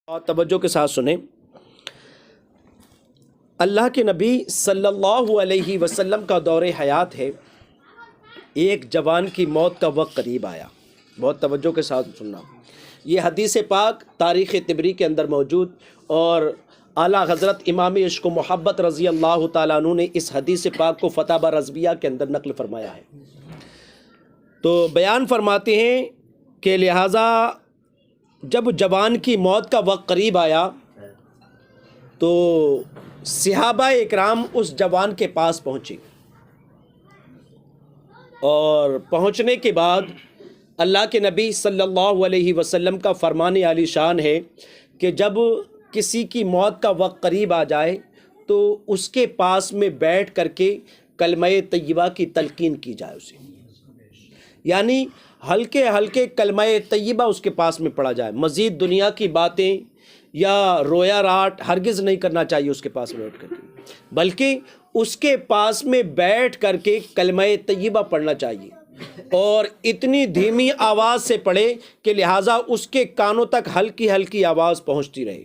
اور توجہ کے ساتھ سنیں، اللہ کے نبی صلی اللہ علیہ وسلم کا دور حیات ہے، ایک جوان کی موت کا وقت قریب آیا۔ بہت توجہ کے ساتھ سننا، یہ حدیث پاک تاریخ طبری کے اندر موجود، اور اعلیٰ حضرت امام عشق و محبت رضی اللہ تعالیٰ عنہ نے اس حدیث پاک کو فتح رضویہ کے اندر نقل فرمایا ہے۔ تو بیان فرماتے ہیں کہ لہٰذا جب جوان کی موت کا وقت قریب آیا تو صحابہ اکرام اس جوان کے پاس پہنچے، اور پہنچنے کے بعد اللہ کے نبی صلی اللہ علیہ وسلم کا فرمان عالی شان ہے کہ جب کسی کی موت کا وقت قریب آ جائے تو اس کے پاس میں بیٹھ کر کے کلمہ طیبہ کی تلقین کی جائے اسے، یعنی ہلکے ہلکے کلمہ طیبہ اس کے پاس میں پڑھا جائے۔ مزید دنیا کی باتیں یا رویا راٹ ہرگز نہیں کرنا چاہیے اس کے پاس میں بیٹھ کر کے، بلکہ اس کے پاس میں بیٹھ کر کے کلمہ طیبہ پڑھنا چاہیے، اور اتنی دھیمی آواز سے پڑھے کہ لہٰذا اس کے کانوں تک ہلکی ہلکی آواز پہنچتی رہے،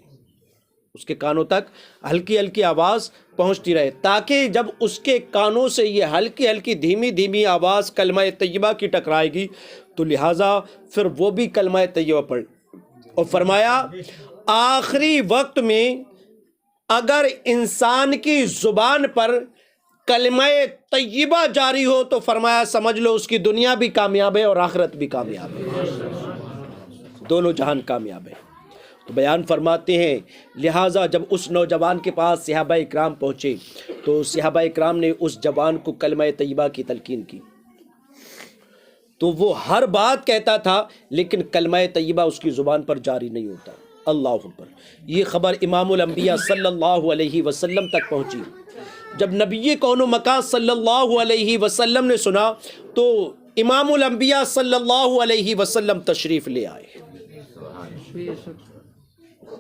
اس کے کانوں تک ہلکی ہلکی آواز پہنچتی رہے، تاکہ جب اس کے کانوں سے یہ ہلکی ہلکی دھیمی دھیمی آواز کلمہ طیبہ کی ٹکرائے گی تو لہٰذا پھر وہ بھی کلمہ طیبہ پڑھ۔ اور فرمایا آخری وقت میں اگر انسان کی زبان پر کلمہ طیبہ جاری ہو تو فرمایا سمجھ لو اس کی دنیا بھی کامیاب ہے اور آخرت بھی کامیاب ہے، دونوں جہان کامیاب ہے۔ تو بیان فرماتے ہیں لہٰذا جب اس نوجوان کے پاس صحابہ اکرام پہنچے تو صحابہ اکرام نے اس جوان کو کلمہ طیبہ کی تلقین کی، تو وہ ہر بات کہتا تھا لیکن کلمہ طیبہ اس کی زبان پر جاری نہیں ہوتا۔ اللہ اکبر۔ یہ خبر امام الانبیاء صلی اللہ علیہ وسلم تک پہنچی۔ جب نبی کون و مکان صلی اللہ علیہ وسلم نے سنا تو امام الانبیاء صلی اللہ علیہ وسلم تشریف لے آئے۔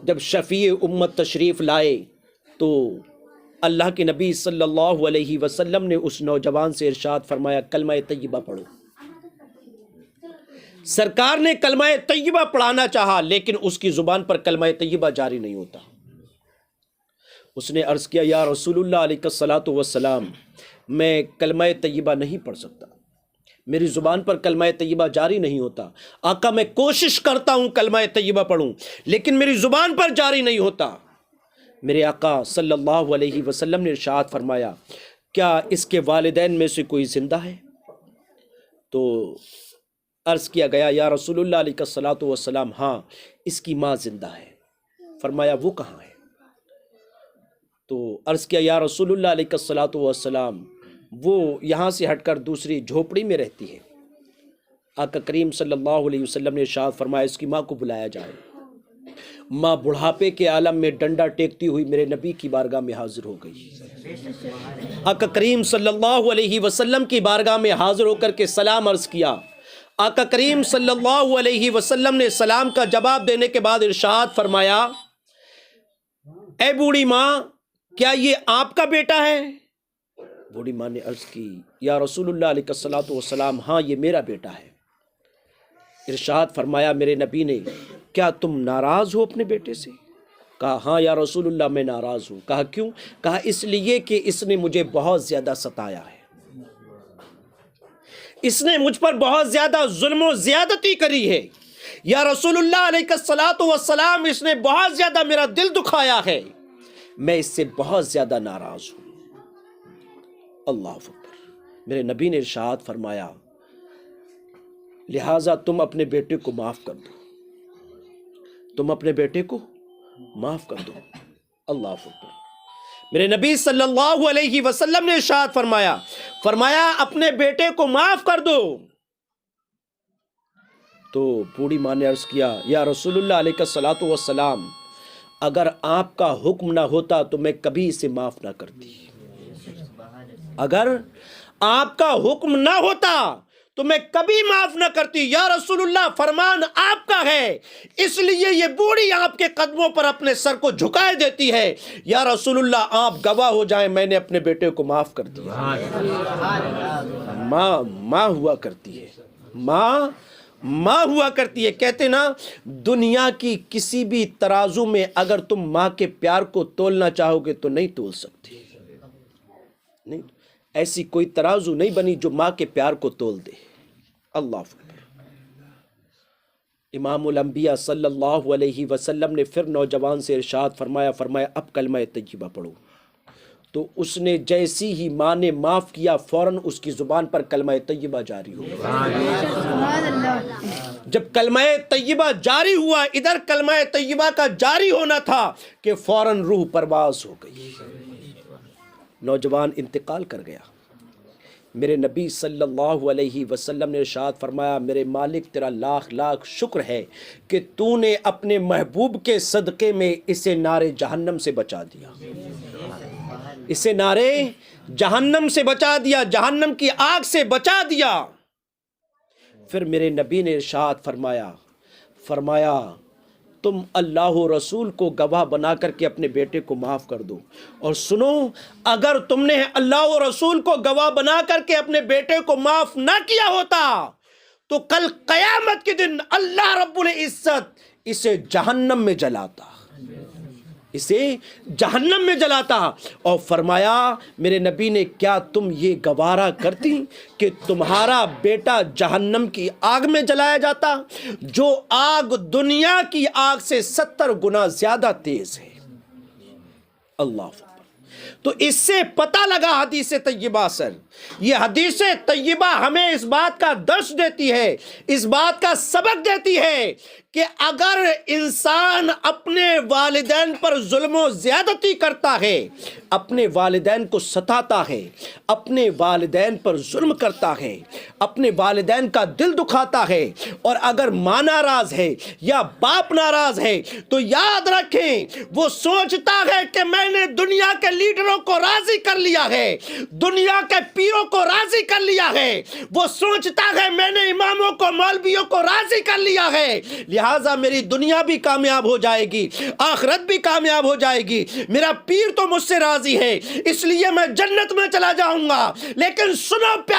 جب شفیع امت تشریف لائے تو اللہ کے نبی صلی اللہ علیہ وسلم نے اس نوجوان سے ارشاد فرمایا کلمہ طیبہ پڑھو۔ سرکار نے کلمہ طیبہ پڑھانا چاہا لیکن اس کی زبان پر کلمہ طیبہ جاری نہیں ہوتا۔ اس نے عرض کیا یا رسول اللہ علیہ الصلوۃ والسلام، میں کلمہ طیبہ نہیں پڑھ سکتا، میری زبان پر کلمہ طیبہ جاری نہیں ہوتا۔ آقا میں کوشش کرتا ہوں کلمہ طیبہ پڑھوں لیکن میری زبان پر جاری نہیں ہوتا۔ میرے آقا صلی اللہ علیہ وسلم نے ارشاد فرمایا کیا اس کے والدین میں سے کوئی زندہ ہے؟ تو عرض کیا گیا یا رسول اللہ علیہ الصلوۃ والسلام، ہاں اس کی ماں زندہ ہے۔ فرمایا وہ کہاں ہے؟ تو عرض کیا یا رسول اللہ علیہ الصلوۃ والسلام، وہ یہاں سے ہٹ کر دوسری جھوپڑی میں رہتی ہے۔ آقا کریم صلی اللہ علیہ وسلم نے ارشاد فرمایا اس کی ماں کو بلایا جائے۔ ماں بڑھاپے کے عالم میں ڈنڈا ٹیکتی ہوئی میرے نبی کی بارگاہ میں حاضر ہو گئی۔ آقا کریم صلی اللہ علیہ وسلم کی بارگاہ میں حاضر ہو کر کے سلام عرض کیا۔ آقا کریم صلی اللہ علیہ وسلم نے سلام کا جواب دینے کے بعد ارشاد فرمایا اے بوڑھی ماں، کیا یہ آپ کا بیٹا ہے؟ بوڑھی ماں نے عرض کی یا رسول اللہ علیہ الصلوۃ والسلام، ہاں یہ میرا بیٹا ہے۔ ارشاد فرمایا میرے نبی نے کیا تم ناراض ہو اپنے بیٹے سے؟ کہا ہاں یا رسول اللہ میں ناراض ہوں۔ کہا کیوں؟ کہا اس لیے کہ اس نے مجھے بہت زیادہ ستایا ہے، اس نے مجھ پر بہت زیادہ ظلم و زیادتی کری ہے یا رسول اللہ علیہ الصلوۃ والسلام، اس نے بہت زیادہ میرا دل دکھایا ہے، میں اس سے بہت زیادہ ناراض ہوں۔ اللہ اکبر۔ میرے نبی نے ارشاد فرمایا لہٰذا تم اپنے بیٹے کو معاف کر دو، تم اپنے بیٹے کو معاف کر دو۔ اللہ اکبر۔ میرے نبی صلی اللہ علیہ وسلم نے ارشاد فرمایا اپنے بیٹے کو معاف کر دو۔ تو بوڑھی ماں نے عرض کیا یا رسول اللہ علیہ الصلوۃ والسلام، اگر آپ کا حکم نہ ہوتا تو میں کبھی اسے معاف نہ کرتی، اگر آپ کا حکم نہ ہوتا تو میں کبھی معاف نہ کرتی۔ یا رسول اللہ فرمان آپ کا ہے اس لیے یہ بوڑھی آپ کے قدموں پر اپنے سر کو جھکائے دیتی ہے۔ یا رسول اللہ آپ گواہ ہو جائیں میں نے اپنے بیٹے کو معاف کر دیا۔ ماں ہوا کرتی ہے، ماں ماں ہوا کرتی ہے. کہتے نا دنیا کی کسی بھی ترازو میں اگر تم ماں کے پیار کو تولنا چاہو گے تو نہیں تول سکتی. نہیں، ایسی کوئی ترازو نہیں بنی جو ماں کے پیار کو تول دے. اللہ اکبر. امام الانبیاء صلی اللہ علیہ وسلم نے پھر نوجوان سے ارشاد فرمایا اب کلمہ طیبہ پڑھو. تو اس نے جیسی ہی ماں نے معاف کیا فوراً اس کی زبان پر کلمہ طیبہ جاری ہو گیا. جب کلمہ طیبہ جاری ہوا، ادھر کلمہ طیبہ کا جاری ہونا تھا کہ فوراً روح پرواز ہو گئی. نوجوان انتقال کر گیا. میرے نبی صلی اللہ علیہ وسلم نے ارشاد فرمایا میرے مالک تیرا لاکھ لاکھ شکر ہے کہ تو نے اپنے محبوب کے صدقے میں اسے نار جہنم سے بچا دیا. اسے نارے جہنم سے بچا دیا، جہنم کی آگ سے بچا دیا. پھر میرے نبی نے ارشاد فرمایا تم اللہ و رسول کو گواہ بنا کر کے اپنے بیٹے کو معاف کر دو. اور سنو، اگر تم نے اللہ و رسول کو گواہ بنا کر کے اپنے بیٹے کو معاف نہ کیا ہوتا تو کل قیامت کے دن اللہ رب العزت اسے جہنم میں جلاتا، اسے جہنم میں جلاتا. اور فرمایا میرے نبی نے کیا تم یہ گوارا کرتی کہ تمہارا بیٹا جہنم کی آگ میں جلایا جاتا جو آگ دنیا کی آگ سے 70 گنا زیادہ تیز ہے. اللہ اکبر. تو اس سے پتہ لگا حدیث طیبہ سر، یہ حدیث طیبہ ہمیں اس بات کا درس دیتی ہے، اس بات کا سبق دیتی ہے کہ اگر انسان اپنے والدین پر ظلم و زیادتی کرتا ہے، اپنے والدین کو ستاتا ہے، اپنے والدین پر ظلم کرتا ہے، اپنے والدین کا دل دکھاتا ہے، اور اگر ماں ناراض ہے یا باپ ناراض ہے تو یاد رکھیں وہ سوچتا ہے کہ میں نے دنیا کے لیڈروں کو راضی کر لیا ہے، دنیا کے پیروں کو راضی کر لیا ہے، وہ سوچتا ہے میں نے اماموں کو مولویوں کو راضی کر لیا ہے، لہٰذا میری دنیا بھی کامیاب ہو جائے گی، آخرت بھی کامیاب ہو جائے گی، میرا پیر تو مجھ سے راضی ہے اس لیے میں جنت میں چلا جاؤں گا. لیکن سنو پیارے